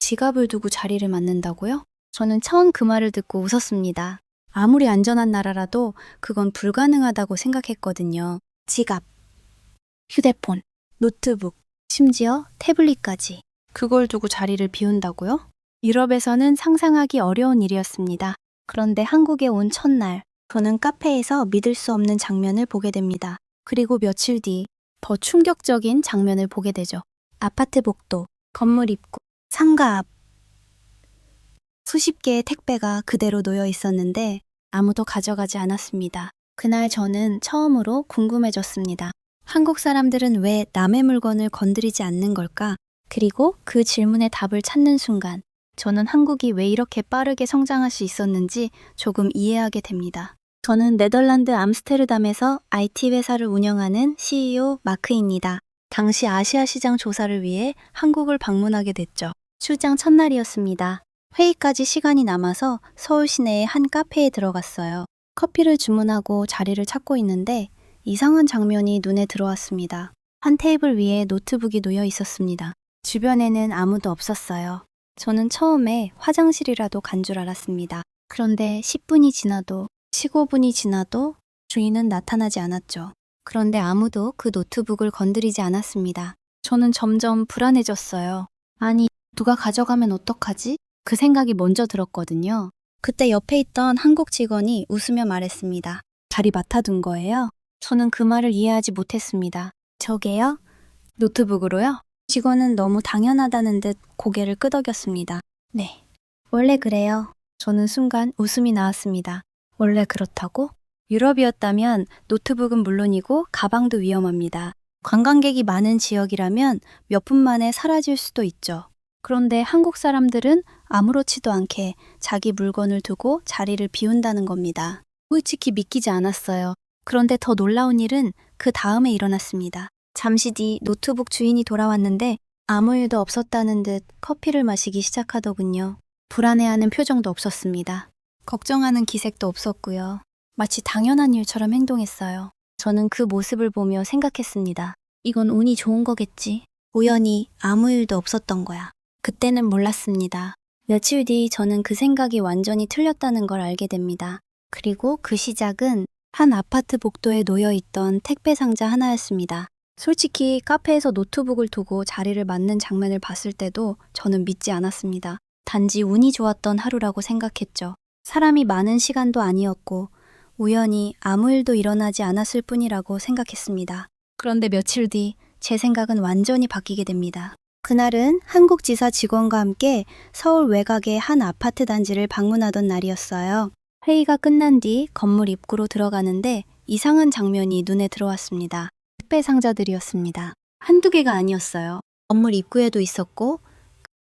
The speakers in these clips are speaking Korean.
지갑을 두고 자리를 맡는다고요? 저는 처음 그 말을 듣고 웃었습니다. 아무리 안전한 나라라도 그건 불가능하다고 생각했거든요. 지갑, 휴대폰, 노트북, 심지어 태블릿까지. 그걸 두고 자리를 비운다고요? 유럽에서는 상상하기 어려운 일이었습니다. 그런데 한국에 온 첫날, 저는 카페에서 믿을 수 없는 장면을 보게 됩니다. 그리고 며칠 뒤, 더 충격적인 장면을 보게 되죠. 아파트 복도, 건물 입구, 상가 앞. 수십 개의 택배가 그대로 놓여 있었는데 아무도 가져가지 않았습니다. 그날 저는 처음으로 궁금해졌습니다. 한국 사람들은 왜 남의 물건을 건드리지 않는 걸까? 그리고 그 질문의 답을 찾는 순간 저는 한국이 왜 이렇게 빠르게 성장할 수 있었는지 조금 이해하게 됩니다. 저는 네덜란드 암스테르담에서 IT 회사를 운영하는 CEO 마크입니다. 당시 아시아 시장 조사를 위해 한국을 방문하게 됐죠. 출장 첫날이었습니다. 회의까지 시간이 남아서 서울 시내의 한 카페에 들어갔어요. 커피를 주문하고 자리를 찾고 있는데 이상한 장면이 눈에 들어왔습니다. 한 테이블 위에 노트북이 놓여 있었습니다. 주변에는 아무도 없었어요. 저는 처음에 화장실이라도 간 줄 알았습니다. 그런데 10분이 지나도 15분이 지나도 주인은 나타나지 않았죠. 그런데 아무도 그 노트북을 건드리지 않았습니다. 저는 점점 불안해졌어요. 아니, 누가 가져가면 어떡하지? 그 생각이 먼저 들었거든요. 그때 옆에 있던 한국 직원이 웃으며 말했습니다. 자리 맡아둔 거예요? 저는 그 말을 이해하지 못했습니다. 저게요? 노트북으로요? 직원은 너무 당연하다는 듯 고개를 끄덕였습니다. 네. 원래 그래요. 저는 순간 웃음이 나왔습니다. 원래 그렇다고? 유럽이었다면 노트북은 물론이고 가방도 위험합니다. 관광객이 많은 지역이라면 몇 분 만에 사라질 수도 있죠. 그런데 한국 사람들은 아무렇지도 않게 자기 물건을 두고 자리를 비운다는 겁니다. 솔직히 믿기지 않았어요. 그런데 더 놀라운 일은 그 다음에 일어났습니다. 잠시 뒤 노트북 주인이 돌아왔는데 아무 일도 없었다는 듯 커피를 마시기 시작하더군요. 불안해하는 표정도 없었습니다. 걱정하는 기색도 없었고요. 마치 당연한 일처럼 행동했어요. 저는 그 모습을 보며 생각했습니다. 이건 운이 좋은 거겠지. 우연히 아무 일도 없었던 거야. 그때는 몰랐습니다. 며칠 뒤 저는 그 생각이 완전히 틀렸다는 걸 알게 됩니다. 그리고 그 시작은 한 아파트 복도에 놓여 있던 택배 상자 하나였습니다. 솔직히 카페에서 노트북을 두고 자리를 맡는 장면을 봤을 때도 저는 믿지 않았습니다. 단지 운이 좋았던 하루라고 생각했죠. 사람이 많은 시간도 아니었고 우연히 아무 일도 일어나지 않았을 뿐이라고 생각했습니다. 그런데 며칠 뒤 제 생각은 완전히 바뀌게 됩니다. 그날은 한국지사 직원과 함께 서울 외곽의 한 아파트 단지를 방문하던 날이었어요. 회의가 끝난 뒤 건물 입구로 들어가는데 이상한 장면이 눈에 들어왔습니다. 택배 상자들이었습니다. 한두 개가 아니었어요. 건물 입구에도 있었고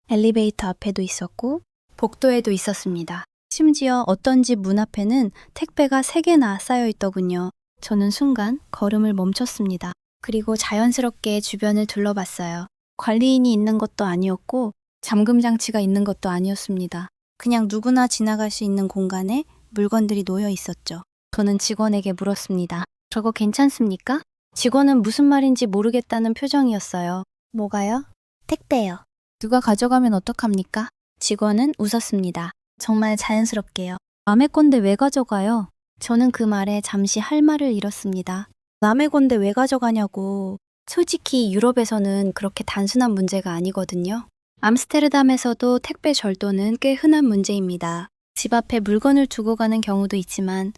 엘리베이터 앞에도 있었고 복도에도 있었습니다. 심지어 어떤 집 문 앞에는 택배가 3개나 쌓여 있더군요. 저는 순간 걸음을 멈췄습니다. 그리고 자연스럽게 주변을 둘러봤어요. 관리인이 있는 것도 아니었고 잠금 장치가 있는 것도 아니었습니다. 그냥 누구나 지나갈 수 있는 공간에 물건들이 놓여 있었죠. 저는 직원에게 물었습니다. 저거 괜찮습니까? 직원은 무슨 말인지 모르겠다는 표정이었어요. 뭐가요? 택배요. 누가 가져가면 어떡합니까? 직원은 웃었습니다. 정말 자연스럽게요. 남의 건데 왜 가져가요? 저는 그 말에 잠시 할 말을 잃었습니다. 남의 건데 왜 가져가냐고. 솔직히 유럽에서는 그렇게 단순한 문제가 아니거든요. 암스테르담에서도 택배 절도는 꽤 흔한 문제입니다. 집 앞에 물건을 두고 가는 경우도 있지만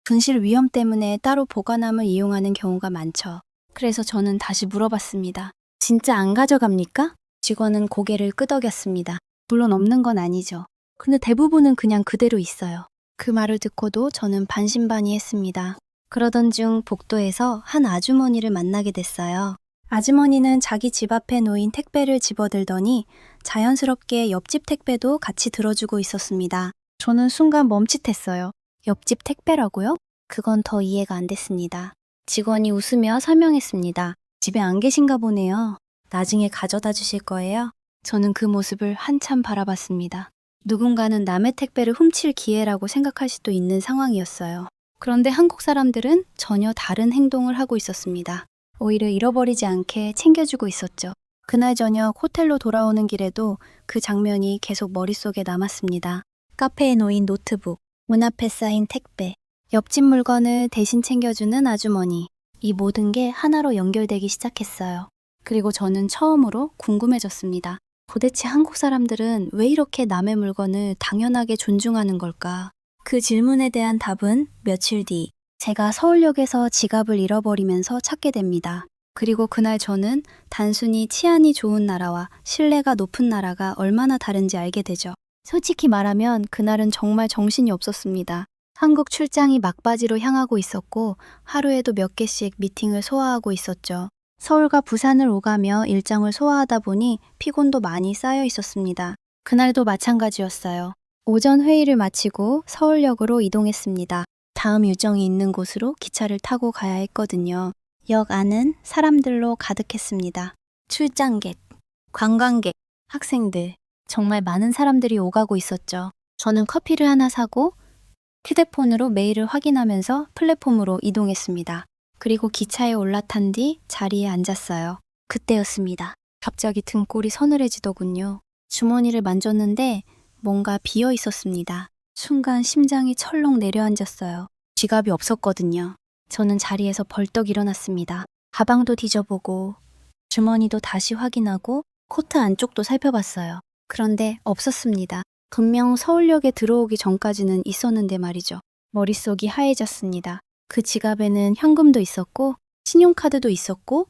분실 위험 때문에 따로 보관함을 이용하는 경우가 많죠. 그래서 저는 다시 물어봤습니다. 진짜 안 가져갑니까? 직원은 고개를 끄덕였습니다. 물론 없는 건 아니죠. 근데 대부분은 그냥 그대로 있어요. 그 말을 듣고도 저는 반신반의했습니다. 그러던 중 복도에서 한 아주머니를 만나게 됐어요. 아주머니는 자기 집 앞에 놓인 택배를 집어들더니 자연스럽게 옆집 택배도 같이 들어주고 있었습니다. 저는 순간 멈칫했어요. 옆집 택배라고요? 그건 더 이해가 안 됐습니다. 직원이 웃으며 설명했습니다. 집에 안 계신가 보네요. 나중에 가져다 주실 거예요? 저는 그 모습을 한참 바라봤습니다. 누군가는 남의 택배를 훔칠 기회라고 생각할 수도 있는 상황이었어요. 그런데 한국 사람들은 전혀 다른 행동을 하고 있었습니다. 오히려 잃어버리지 않게 챙겨주고 있었죠. 그날 저녁 호텔로 돌아오는 길에도 그 장면이 계속 머릿속에 남았습니다. 카페에 놓인 노트북, 문 앞에 쌓인 택배, 옆집 물건을 대신 챙겨주는 아주머니. 이 모든 게 하나로 연결되기 시작했어요. 그리고 저는 처음으로 궁금해졌습니다. 도대체 한국 사람들은 왜 이렇게 남의 물건을 당연하게 존중하는 걸까? 그 질문에 대한 답은 며칠 뒤 제가 서울역에서 지갑을 잃어버리면서 찾게 됩니다. 그리고 그날 저는 단순히 치안이 좋은 나라와 신뢰가 높은 나라가 얼마나 다른지 알게 되죠. 솔직히 말하면 그날은 정말 정신이 없었습니다. 한국 출장이 막바지로 향하고 있었고 하루에도 몇 개씩 미팅을 소화하고 있었죠. 서울과 부산을 오가며 일정을 소화하다 보니 피곤도 많이 쌓여 있었습니다. 그날도 마찬가지였어요. 오전 회의를 마치고 서울역으로 이동했습니다. 다음 일정이 있는 곳으로 기차를 타고 가야 했거든요. 역 안은 사람들로 가득했습니다. 출장객, 관광객, 학생들, 정말 많은 사람들이 오가고 있었죠. 저는 커피를 하나 사고 휴대폰으로 메일을 확인하면서 플랫폼으로 이동했습니다. 그리고 기차에 올라탄 뒤 자리에 앉았어요. 그때였습니다. 갑자기 등골이 서늘해지더군요. 주머니를 만졌는데 뭔가 비어 있었습니다. 순간 심장이 철렁 내려앉았어요. 지갑이 없었거든요. 저는 자리에서 벌떡 일어났습니다. 가방도 뒤져보고 주머니도 다시 확인하고 코트 안쪽도 살펴봤어요. 그런데 없었습니다. 분명 서울역에 들어오기 전까지는 있었는데 말이죠. 머릿속이 하얘졌습니다. 그 지갑에는 현금도 있었고 신용카드도 있었고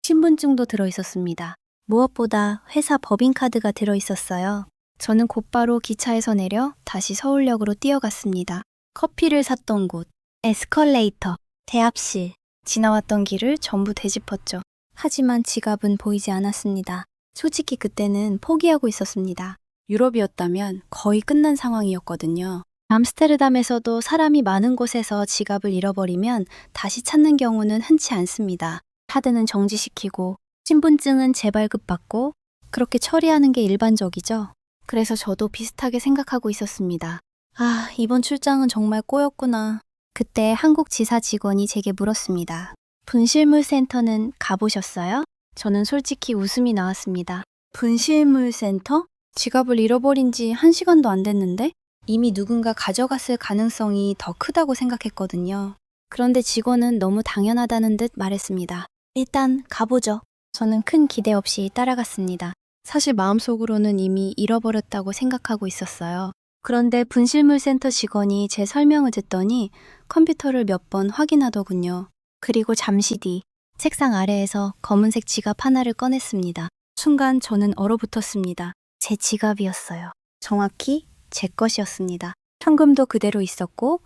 신분증도 들어있었습니다. 무엇보다 회사 법인카드가 들어있었어요. 저는 곧바로 기차에서 내려 다시 서울역으로 뛰어갔습니다. 커피를 샀던 곳, 에스컬레이터, 대합실, 지나왔던 길을 전부 되짚었죠. 하지만 지갑은 보이지 않았습니다. 솔직히 그때는 포기하고 있었습니다. 유럽이었다면 거의 끝난 상황이었거든요. 암스테르담에서도 사람이 많은 곳에서 지갑을 잃어버리면 다시 찾는 경우는 흔치 않습니다. 카드는 정지시키고 신분증은 재발급받고 그렇게 처리하는 게 일반적이죠. 그래서 저도 비슷하게 생각하고 있었습니다. 아, 이번 출장은 정말 꼬였구나. 그때 한국 지사 직원이 제게 물었습니다. 분실물 센터는 가보셨어요? 저는 솔직히 웃음이 나왔습니다. 분실물 센터? 지갑을 잃어버린 지 1시간도 안 됐는데? 이미 누군가 가져갔을 가능성이 더 크다고 생각했거든요. 그런데 직원은 너무 당연하다는 듯 말했습니다. 일단 가보죠. 저는 큰 기대 없이 따라갔습니다. 사실 마음속으로는 이미 잃어버렸다고 생각하고 있었어요. 그런데 분실물 센터 직원이 제 설명을 듣더니 컴퓨터를 몇 번 확인하더군요. 그리고 잠시 뒤 책상 아래에서 검은색 지갑 하나를 꺼냈습니다. 순간 저는 얼어붙었습니다. 제 지갑이었어요. 정확히 제 것이었습니다. 현금도 그대로 있었고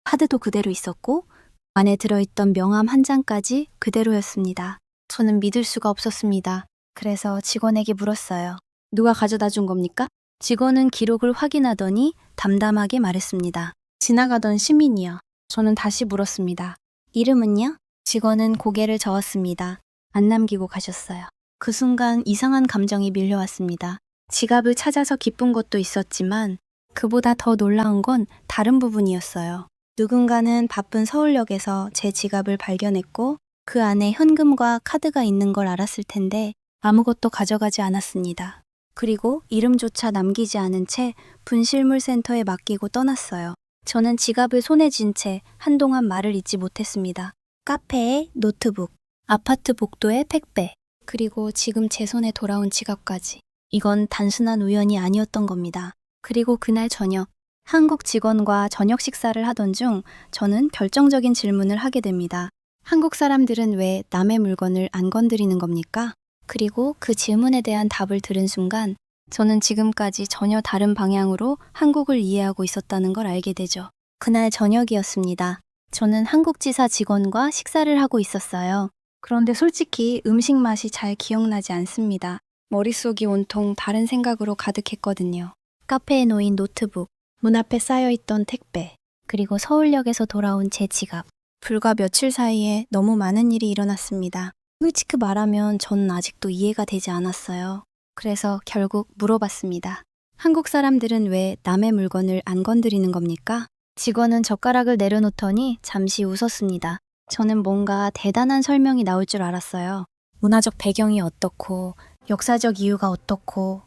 카드도 그대로 있었고 안에 들어있던 명함 한 장까지 그대로였습니다. 저는 믿을 수가 없었습니다. 그래서 직원에게 물었어요. 누가 가져다 준 겁니까? 직원은 기록을 확인하더니 담담하게 말했습니다. 지나가던 시민이요. 저는 다시 물었습니다. 이름은요? 직원은 고개를 저었습니다. 안 남기고 가셨어요. 그 순간 이상한 감정이 밀려왔습니다. 지갑을 찾아서 기쁜 것도 있었지만 그보다 더 놀라운 건 다른 부분이었어요. 누군가는 바쁜 서울역에서 제 지갑을 발견했고 그 안에 현금과 카드가 있는 걸 알았을 텐데 아무것도 가져가지 않았습니다. 그리고 이름조차 남기지 않은 채 분실물 센터에 맡기고 떠났어요. 저는 지갑을 손에 쥔 채 한동안 말을 잇지 못했습니다. 카페에 노트북, 아파트 복도에 택배, 그리고 지금 제 손에 돌아온 지갑까지. 이건 단순한 우연이 아니었던 겁니다. 그리고 그날 저녁, 한국 직원과 저녁 식사를 하던 중 저는 결정적인 질문을 하게 됩니다. 한국 사람들은 왜 남의 물건을 안 건드리는 겁니까? 그리고 그 질문에 대한 답을 들은 순간 저는 지금까지 전혀 다른 방향으로 한국을 이해하고 있었다는 걸 알게 되죠. 그날 저녁이었습니다. 저는 한국지사 직원과 식사를 하고 있었어요. 그런데 솔직히 음식 맛이 잘 기억나지 않습니다. 머릿속이 온통 다른 생각으로 가득했거든요. 카페에 놓인 노트북, 문 앞에 쌓여있던 택배, 그리고 서울역에서 돌아온 제 지갑. 불과 며칠 사이에 너무 많은 일이 일어났습니다. 솔직히 말하면 저는 아직도 이해가 되지 않았어요. 그래서 결국 물어봤습니다. 한국 사람들은 왜 남의 물건을 안 건드리는 겁니까? 직원은 젓가락을 내려놓더니 잠시 웃었습니다. 저는 뭔가 대단한 설명이 나올 줄 알았어요. 문화적 배경이 어떻고, 역사적 이유가 어떻고,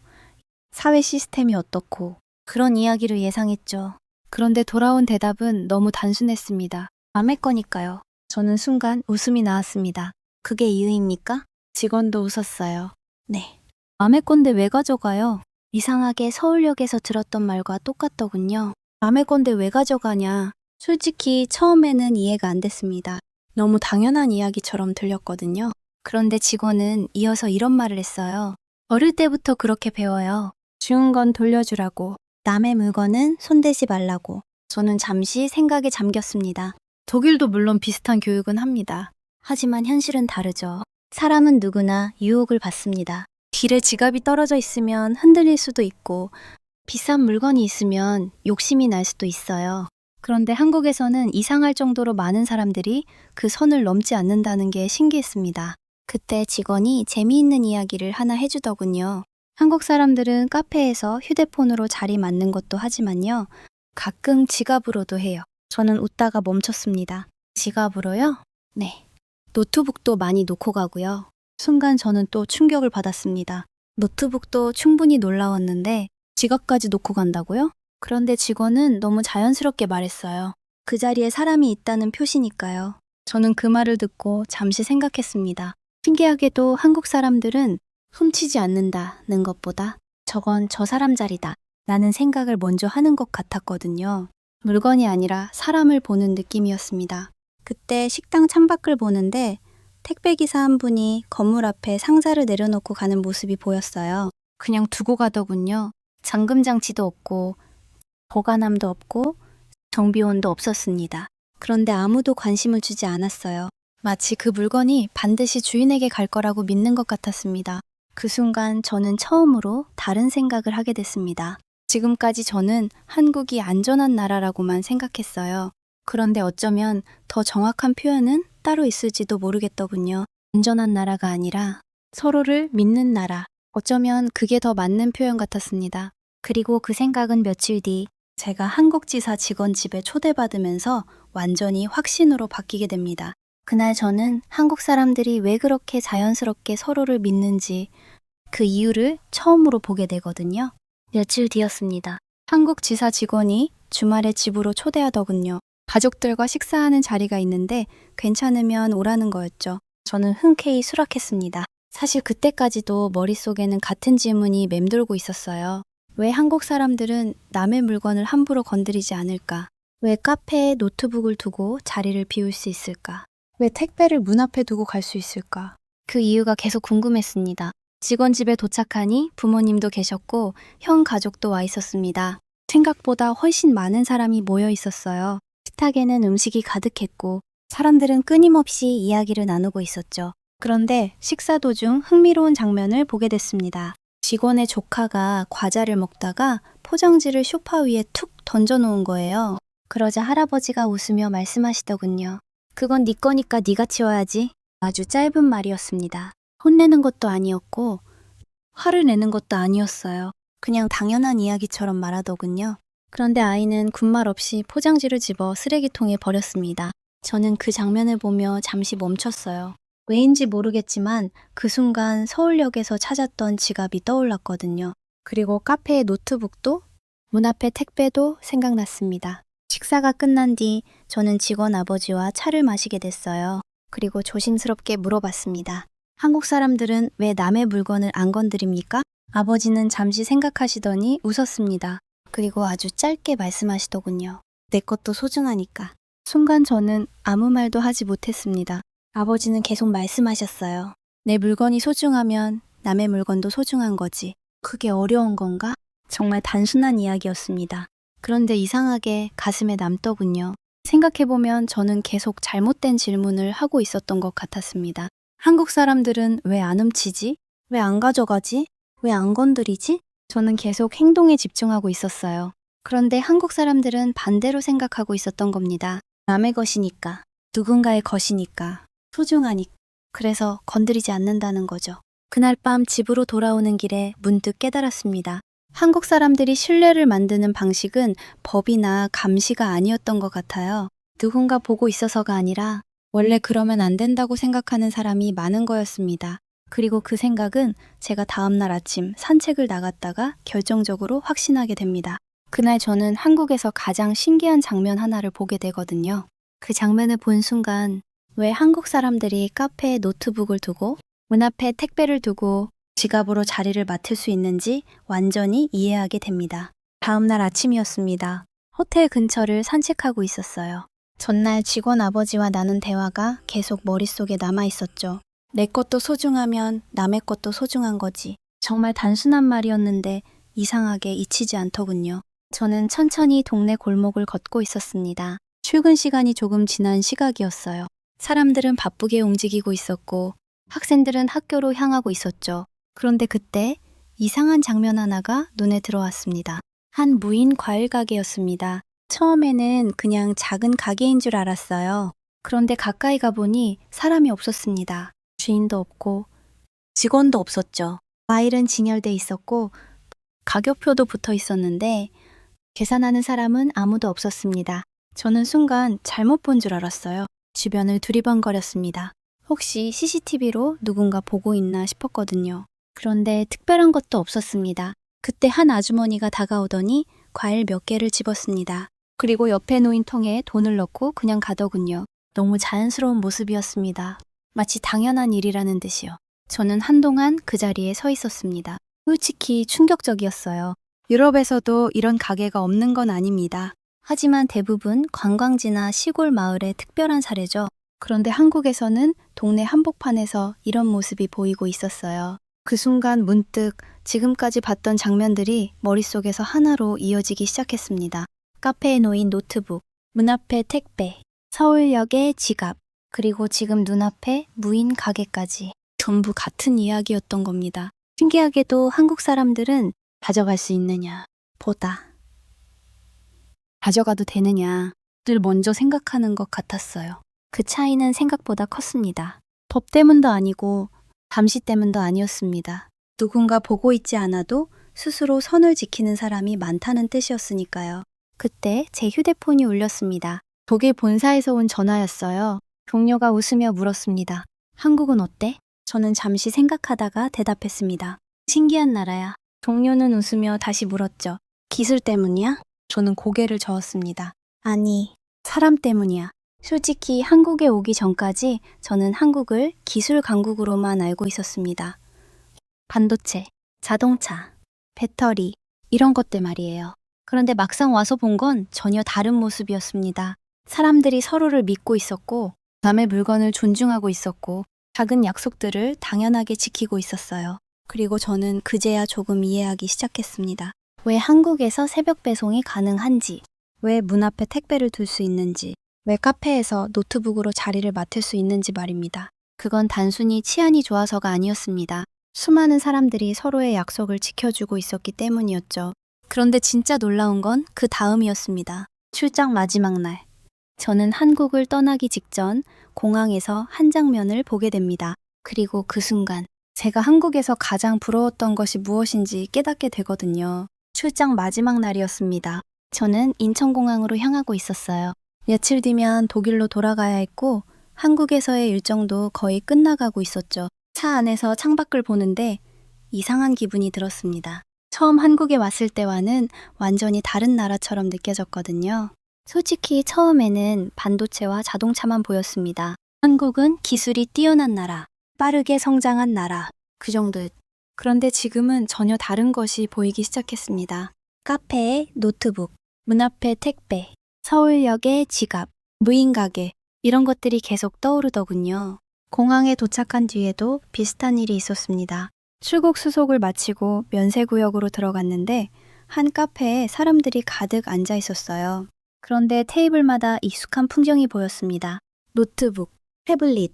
사회 시스템이 어떻고, 그런 이야기를 예상했죠. 그런데 돌아온 대답은 너무 단순했습니다. 남의 거니까요. 저는 순간 웃음이 나왔습니다. 그게 이유입니까? 직원도 웃었어요. 네. 남의 건데 왜 가져가요? 이상하게 서울역에서 들었던 말과 똑같더군요. 남의 건데 왜 가져가냐? 솔직히 처음에는 이해가 안 됐습니다. 너무 당연한 이야기처럼 들렸거든요. 그런데 직원은 이어서 이런 말을 했어요. 어릴 때부터 그렇게 배워요. 주운 건 돌려주라고. 남의 물건은 손대지 말라고. 저는 잠시 생각에 잠겼습니다. 독일도 물론 비슷한 교육은 합니다. 하지만 현실은 다르죠. 사람은 누구나 유혹을 받습니다. 길에 지갑이 떨어져 있으면 흔들릴 수도 있고, 비싼 물건이 있으면 욕심이 날 수도 있어요. 그런데 한국에서는 이상할 정도로 많은 사람들이 그 선을 넘지 않는다는 게 신기했습니다. 그때 직원이 재미있는 이야기를 하나 해주더군요. 한국 사람들은 카페에서 휴대폰으로 자리 맞는 것도 하지만요. 가끔 지갑으로도 해요. 저는 웃다가 멈췄습니다. 지갑으로요? 네. 노트북도 많이 놓고 가고요. 순간 저는 또 충격을 받았습니다. 노트북도 충분히 놀라웠는데 지갑까지 놓고 간다고요? 그런데 직원은 너무 자연스럽게 말했어요. 그 자리에 사람이 있다는 표시니까요. 저는 그 말을 듣고 잠시 생각했습니다. 신기하게도 한국 사람들은 훔치지 않는다는 것보다 저건 저 사람 자리다 라는 생각을 먼저 하는 것 같았거든요. 물건이 아니라 사람을 보는 느낌이었습니다. 그때 식당 창밖을 보는데 택배기사 한 분이 건물 앞에 상자를 내려놓고 가는 모습이 보였어요. 그냥 두고 가더군요. 잠금장치도 없고 보관함도 없고 정비원도 없었습니다. 그런데 아무도 관심을 주지 않았어요. 마치 그 물건이 반드시 주인에게 갈 거라고 믿는 것 같았습니다. 그 순간 저는 처음으로 다른 생각을 하게 됐습니다. 지금까지 저는 한국이 안전한 나라라고만 생각했어요. 그런데 어쩌면 더 정확한 표현은 따로 있을지도 모르겠더군요. 안전한 나라가 아니라 서로를 믿는 나라. 어쩌면 그게 더 맞는 표현 같았습니다. 그리고 그 생각은 며칠 뒤 제가 한국지사 직원 집에 초대받으면서 완전히 확신으로 바뀌게 됩니다. 그날 저는 한국 사람들이 왜 그렇게 자연스럽게 서로를 믿는지 그 이유를 처음으로 보게 되거든요. 며칠 뒤였습니다. 한국 지사 직원이 주말에 집으로 초대하더군요. 가족들과 식사하는 자리가 있는데 괜찮으면 오라는 거였죠. 저는 흔쾌히 수락했습니다. 사실 그때까지도 머릿속에는 같은 질문이 맴돌고 있었어요. 왜 한국 사람들은 남의 물건을 함부로 건드리지 않을까? 왜 카페에 노트북을 두고 자리를 비울 수 있을까? 왜 택배를 문 앞에 두고 갈 수 있을까? 그 이유가 계속 궁금했습니다. 직원 집에 도착하니 부모님도 계셨고 형 가족도 와 있었습니다. 생각보다 훨씬 많은 사람이 모여 있었어요. 식탁에는 음식이 가득했고 사람들은 끊임없이 이야기를 나누고 있었죠. 그런데 식사 도중 흥미로운 장면을 보게 됐습니다. 직원의 조카가 과자를 먹다가 포장지를 소파 위에 툭 던져놓은 거예요. 그러자 할아버지가 웃으며 말씀하시더군요. 그건 네 거니까 네가 치워야지. 아주 짧은 말이었습니다. 혼내는 것도 아니었고 화를 내는 것도 아니었어요. 그냥 당연한 이야기처럼 말하더군요. 그런데 아이는 군말 없이 포장지를 집어 쓰레기통에 버렸습니다. 저는 그 장면을 보며 잠시 멈췄어요. 왜인지 모르겠지만 그 순간 서울역에서 찾았던 지갑이 떠올랐거든요. 그리고 카페의 노트북도 문 앞의 택배도 생각났습니다. 식사가 끝난 뒤 저는 직원 아버지와 차를 마시게 됐어요. 그리고 조심스럽게 물어봤습니다. 한국 사람들은 왜 남의 물건을 안 건드립니까? 아버지는 잠시 생각하시더니 웃었습니다. 그리고 아주 짧게 말씀하시더군요. 내 것도 소중하니까. 순간 저는 아무 말도 하지 못했습니다. 아버지는 계속 말씀하셨어요. 내 물건이 소중하면 남의 물건도 소중한 거지. 그게 어려운 건가? 정말 단순한 이야기였습니다. 그런데 이상하게 가슴에 남더군요. 생각해보면 저는 계속 잘못된 질문을 하고 있었던 것 같았습니다. 한국 사람들은 왜 안 훔치지? 왜 안 가져가지? 왜 안 건드리지? 저는 계속 행동에 집중하고 있었어요. 그런데 한국 사람들은 반대로 생각하고 있었던 겁니다. 남의 것이니까, 누군가의 것이니까, 소중하니까. 그래서 건드리지 않는다는 거죠. 그날 밤 집으로 돌아오는 길에 문득 깨달았습니다. 한국 사람들이 신뢰를 만드는 방식은 법이나 감시가 아니었던 것 같아요. 누군가 보고 있어서가 아니라 원래 그러면 안 된다고 생각하는 사람이 많은 거였습니다. 그리고 그 생각은 제가 다음날 아침 산책을 나갔다가 결정적으로 확신하게 됩니다. 그날 저는 한국에서 가장 신기한 장면 하나를 보게 되거든요. 그 장면을 본 순간 왜 한국 사람들이 카페에 노트북을 두고 문 앞에 택배를 두고 지갑으로 자리를 맡을 수 있는지 완전히 이해하게 됩니다. 다음날 아침이었습니다. 호텔 근처를 산책하고 있었어요. 전날 직원 아버지와 나눈 대화가 계속 머릿속에 남아 있었죠. 내 것도 소중하면 남의 것도 소중한 거지. 정말 단순한 말이었는데 이상하게 잊히지 않더군요. 저는 천천히 동네 골목을 걷고 있었습니다. 출근 시간이 조금 지난 시각이었어요. 사람들은 바쁘게 움직이고 있었고 학생들은 학교로 향하고 있었죠. 그런데 그때 이상한 장면 하나가 눈에 들어왔습니다. 한 무인 과일 가게였습니다. 처음에는 그냥 작은 가게인 줄 알았어요. 그런데 가까이 가보니 사람이 없었습니다. 주인도 없고 직원도 없었죠. 과일은 진열돼 있었고 가격표도 붙어 있었는데 계산하는 사람은 아무도 없었습니다. 저는 순간 잘못 본 줄 알았어요. 주변을 두리번거렸습니다. 혹시 CCTV로 누군가 보고 있나 싶었거든요. 그런데 특별한 것도 없었습니다. 그때 한 아주머니가 다가오더니 과일 몇 개를 집었습니다. 그리고 옆에 놓인 통에 돈을 넣고 그냥 가더군요. 너무 자연스러운 모습이었습니다. 마치 당연한 일이라는 듯이요. 저는 한동안 그 자리에 서 있었습니다. 솔직히 충격적이었어요. 유럽에서도 이런 가게가 없는 건 아닙니다. 하지만 대부분 관광지나 시골 마을의 특별한 사례죠. 그런데 한국에서는 동네 한복판에서 이런 모습이 보이고 있었어요. 그 순간 문득 지금까지 봤던 장면들이 머릿속에서 하나로 이어지기 시작했습니다. 카페에 놓인 노트북, 문 앞에 택배, 서울역의 지갑, 그리고 지금 눈앞에 무인 가게까지 전부 같은 이야기였던 겁니다. 신기하게도 한국 사람들은 가져갈 수 있느냐 보다 가져가도 되느냐를 먼저 생각하는 것 같았어요. 그 차이는 생각보다 컸습니다. 법 때문도 아니고 감시 때문도 아니었습니다. 누군가 보고 있지 않아도 스스로 선을 지키는 사람이 많다는 뜻이었으니까요. 그때 제 휴대폰이 울렸습니다. 독일 본사에서 온 전화였어요. 동료가 웃으며 물었습니다. 한국은 어때? 저는 잠시 생각하다가 대답했습니다. 신기한 나라야. 동료는 웃으며 다시 물었죠. 기술 때문이야? 저는 고개를 저었습니다. 아니, 사람 때문이야. 솔직히 한국에 오기 전까지 저는 한국을 기술 강국으로만 알고 있었습니다. 반도체, 자동차, 배터리, 이런 것들 말이에요. 그런데 막상 와서 본 건 전혀 다른 모습이었습니다. 사람들이 서로를 믿고 있었고, 남의 물건을 존중하고 있었고, 작은 약속들을 당연하게 지키고 있었어요. 그리고 저는 그제야 조금 이해하기 시작했습니다. 왜 한국에서 새벽 배송이 가능한지, 왜 문 앞에 택배를 둘 수 있는지, 왜 카페에서 노트북으로 자리를 맡을 수 있는지 말입니다. 그건 단순히 치안이 좋아서가 아니었습니다. 수많은 사람들이 서로의 약속을 지켜주고 있었기 때문이었죠. 그런데 진짜 놀라운 건 그 다음이었습니다. 출장 마지막 날. 저는 한국을 떠나기 직전 공항에서 한 장면을 보게 됩니다. 그리고 그 순간 제가 한국에서 가장 부러웠던 것이 무엇인지 깨닫게 되거든요. 출장 마지막 날이었습니다. 저는 인천공항으로 향하고 있었어요. 며칠 뒤면 독일로 돌아가야 했고 한국에서의 일정도 거의 끝나가고 있었죠. 차 안에서 창밖을 보는데 이상한 기분이 들었습니다. 처음 한국에 왔을 때와는 완전히 다른 나라처럼 느껴졌거든요. 솔직히 처음에는 반도체와 자동차만 보였습니다. 한국은 기술이 뛰어난 나라, 빠르게 성장한 나라, 그 정도. 그런데 지금은 전혀 다른 것이 보이기 시작했습니다. 카페에 노트북, 문 앞에 택배, 서울역의 지갑, 무인 가게, 이런 것들이 계속 떠오르더군요. 공항에 도착한 뒤에도 비슷한 일이 있었습니다. 출국 수속을 마치고 면세구역으로 들어갔는데 한 카페에 사람들이 가득 앉아 있었어요. 그런데 테이블마다 익숙한 풍경이 보였습니다. 노트북, 태블릿,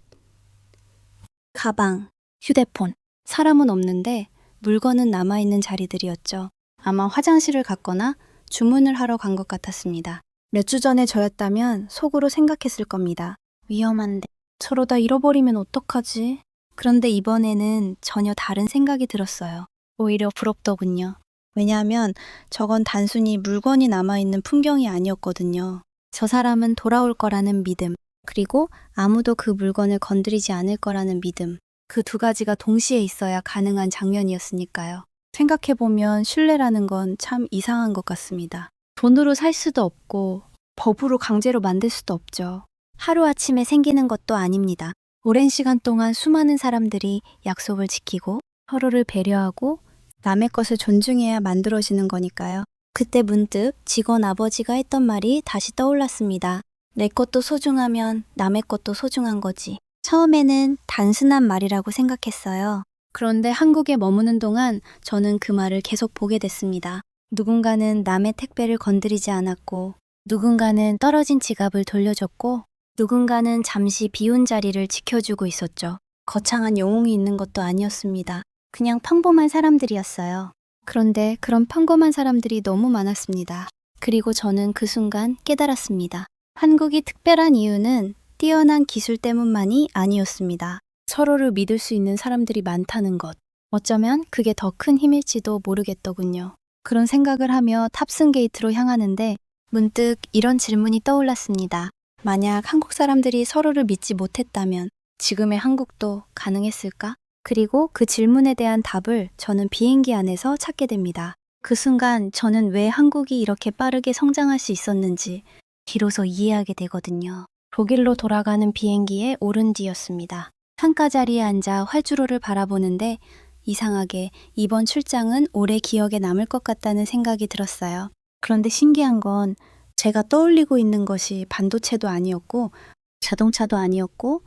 가방, 휴대폰. 사람은 없는데 물건은 남아있는 자리들이었죠. 아마 화장실을 갔거나 주문을 하러 간 것 같았습니다. 몇 주 전에 저였다면 속으로 생각했을 겁니다. 위험한데 저러다 잃어버리면 어떡하지? 그런데 이번에는 전혀 다른 생각이 들었어요. 오히려 부럽더군요. 왜냐하면 저건 단순히 물건이 남아있는 풍경이 아니었거든요. 저 사람은 돌아올 거라는 믿음, 그리고 아무도 그 물건을 건드리지 않을 거라는 믿음. 그 두 가지가 동시에 있어야 가능한 장면이었으니까요. 생각해보면 신뢰라는 건 참 이상한 것 같습니다. 돈으로 살 수도 없고 법으로 강제로 만들 수도 없죠. 하루아침에 생기는 것도 아닙니다. 오랜 시간 동안 수많은 사람들이 약속을 지키고 서로를 배려하고 남의 것을 존중해야 만들어지는 거니까요. 그때 문득 직원 아버지가 했던 말이 다시 떠올랐습니다. 내 것도 소중하면 남의 것도 소중한 거지. 처음에는 단순한 말이라고 생각했어요. 그런데 한국에 머무는 동안 저는 그 말을 계속 보게 됐습니다. 누군가는 남의 택배를 건드리지 않았고, 누군가는 떨어진 지갑을 돌려줬고, 누군가는 잠시 비운 자리를 지켜주고 있었죠. 거창한 영웅이 있는 것도 아니었습니다. 그냥 평범한 사람들이었어요. 그런데 그런 평범한 사람들이 너무 많았습니다. 그리고 저는 그 순간 깨달았습니다. 한국이 특별한 이유는 뛰어난 기술 때문만이 아니었습니다. 서로를 믿을 수 있는 사람들이 많다는 것. 어쩌면 그게 더 큰 힘일지도 모르겠더군요. 그런 생각을 하며 탑승 게이트로 향하는데 문득 이런 질문이 떠올랐습니다. 만약 한국 사람들이 서로를 믿지 못했다면 지금의 한국도 가능했을까? 그리고 그 질문에 대한 답을 저는 비행기 안에서 찾게 됩니다. 그 순간 저는 왜 한국이 이렇게 빠르게 성장할 수 있었는지 비로소 이해하게 되거든요. 독일로 돌아가는 비행기에 오른 뒤였습니다. 창가 자리에 앉아 활주로를 바라보는데 이상하게 이번 출장은 오래 기억에 남을 것 같다는 생각이 들었어요. 그런데 신기한 건 제가 떠올리고 있는 것이 반도체도 아니었고 자동차도 아니었고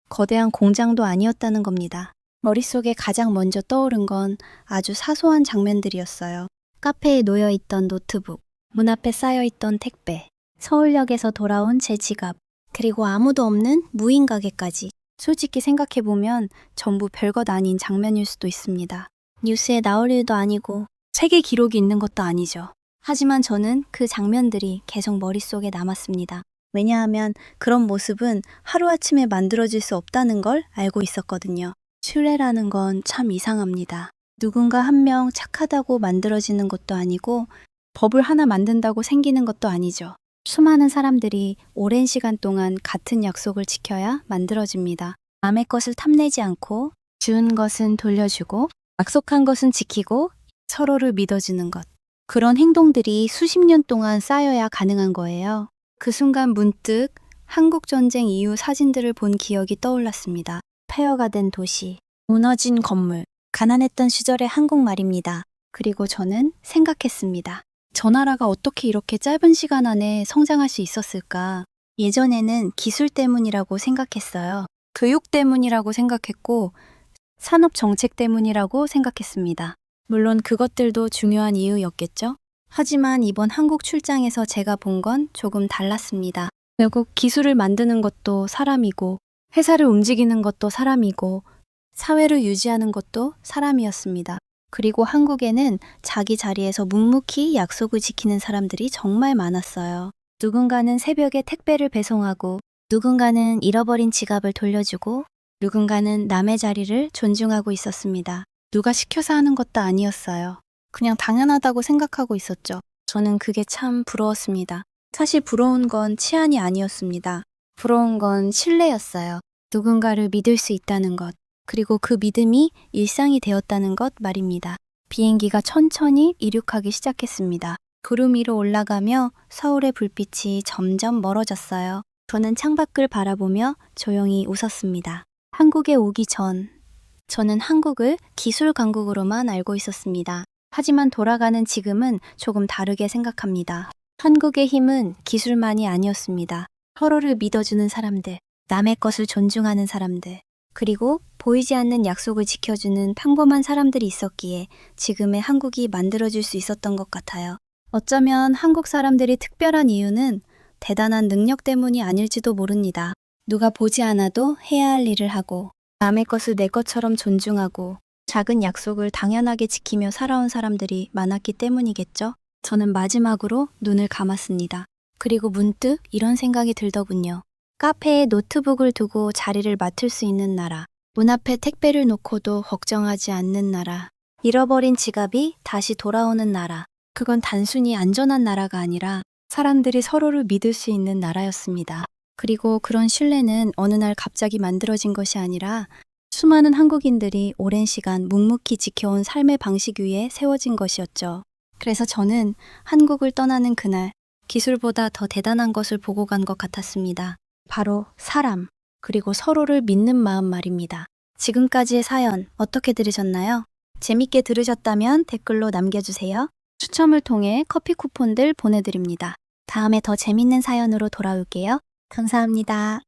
거대한 공장도 아니었다는 겁니다. 머릿속에 가장 먼저 떠오른 건 아주 사소한 장면들이었어요. 카페에 놓여있던 노트북, 문 앞에 쌓여있던 택배, 서울역에서 돌아온 제 지갑, 그리고 아무도 없는 무인 가게까지. 솔직히 생각해보면 전부 별것 아닌 장면일 수도 있습니다. 뉴스에 나올 일도 아니고 세계 기록이 있는 것도 아니죠. 하지만 저는 그 장면들이 계속 머릿속에 남았습니다. 왜냐하면 그런 모습은 하루아침에 만들어질 수 없다는 걸 알고 있었거든요. 신뢰라는 건 참 이상합니다. 누군가 한 명 착하다고 만들어지는 것도 아니고 법을 하나 만든다고 생기는 것도 아니죠. 수많은 사람들이 오랜 시간 동안 같은 약속을 지켜야 만들어집니다. 남의 것을 탐내지 않고 준 것은 돌려주고 약속한 것은 지키고 서로를 믿어주는 것. 그런 행동들이 수십 년 동안 쌓여야 가능한 거예요. 그 순간 문득 한국전쟁 이후 사진들을 본 기억이 떠올랐습니다. 폐허가 된 도시, 무너진 건물, 가난했던 시절의 한국말입니다. 그리고 저는 생각했습니다. 저 나라가 어떻게 이렇게 짧은 시간 안에 성장할 수 있었을까? 예전에는 기술 때문이라고 생각했어요. 교육 때문이라고 생각했고, 산업 정책 때문이라고 생각했습니다. 물론 그것들도 중요한 이유였겠죠? 하지만 이번 한국 출장에서 제가 본 건 조금 달랐습니다. 결국 기술을 만드는 것도 사람이고, 회사를 움직이는 것도 사람이고, 사회를 유지하는 것도 사람이었습니다. 그리고 한국에는 자기 자리에서 묵묵히 약속을 지키는 사람들이 정말 많았어요. 누군가는 새벽에 택배를 배송하고, 누군가는 잃어버린 지갑을 돌려주고, 누군가는 남의 자리를 존중하고 있었습니다. 누가 시켜서 하는 것도 아니었어요. 그냥 당연하다고 생각하고 있었죠. 저는 그게 참 부러웠습니다. 사실 부러운 건 치안이 아니었습니다. 부러운 건 신뢰였어요. 누군가를 믿을 수 있다는 것. 그리고 그 믿음이 일상이 되었다는 것 말입니다. 비행기가 천천히 이륙하기 시작했습니다. 구름 위로 올라가며 서울의 불빛이 점점 멀어졌어요. 저는 창밖을 바라보며 조용히 웃었습니다. 한국에 오기 전, 저는 한국을 기술 강국으로만 알고 있었습니다. 하지만 돌아가는 지금은 조금 다르게 생각합니다. 한국의 힘은 기술만이 아니었습니다. 서로를 믿어주는 사람들, 남의 것을 존중하는 사람들, 그리고 보이지 않는 약속을 지켜주는 평범한 사람들이 있었기에 지금의 한국이 만들어질 수 있었던 것 같아요. 어쩌면 한국 사람들이 특별한 이유는 대단한 능력 때문이 아닐지도 모릅니다. 누가 보지 않아도 해야 할 일을 하고 남의 것을 내 것처럼 존중하고 작은 약속을 당연하게 지키며 살아온 사람들이 많았기 때문이겠죠? 저는 마지막으로 눈을 감았습니다. 그리고 문득 이런 생각이 들더군요. 카페에 노트북을 두고 자리를 맡을 수 있는 나라, 문 앞에 택배를 놓고도 걱정하지 않는 나라, 잃어버린 지갑이 다시 돌아오는 나라. 그건 단순히 안전한 나라가 아니라 사람들이 서로를 믿을 수 있는 나라였습니다. 그리고 그런 신뢰는 어느 날 갑자기 만들어진 것이 아니라 수많은 한국인들이 오랜 시간 묵묵히 지켜온 삶의 방식 위에 세워진 것이었죠. 그래서 저는 한국을 떠나는 그날 기술보다 더 대단한 것을 보고 간 것 같았습니다. 바로 사람, 그리고 서로를 믿는 마음 말입니다. 지금까지의 사연 어떻게 들으셨나요? 재밌게 들으셨다면 댓글로 남겨주세요. 추첨을 통해 커피 쿠폰들 보내드립니다. 다음에 더 재밌는 사연으로 돌아올게요. 감사합니다.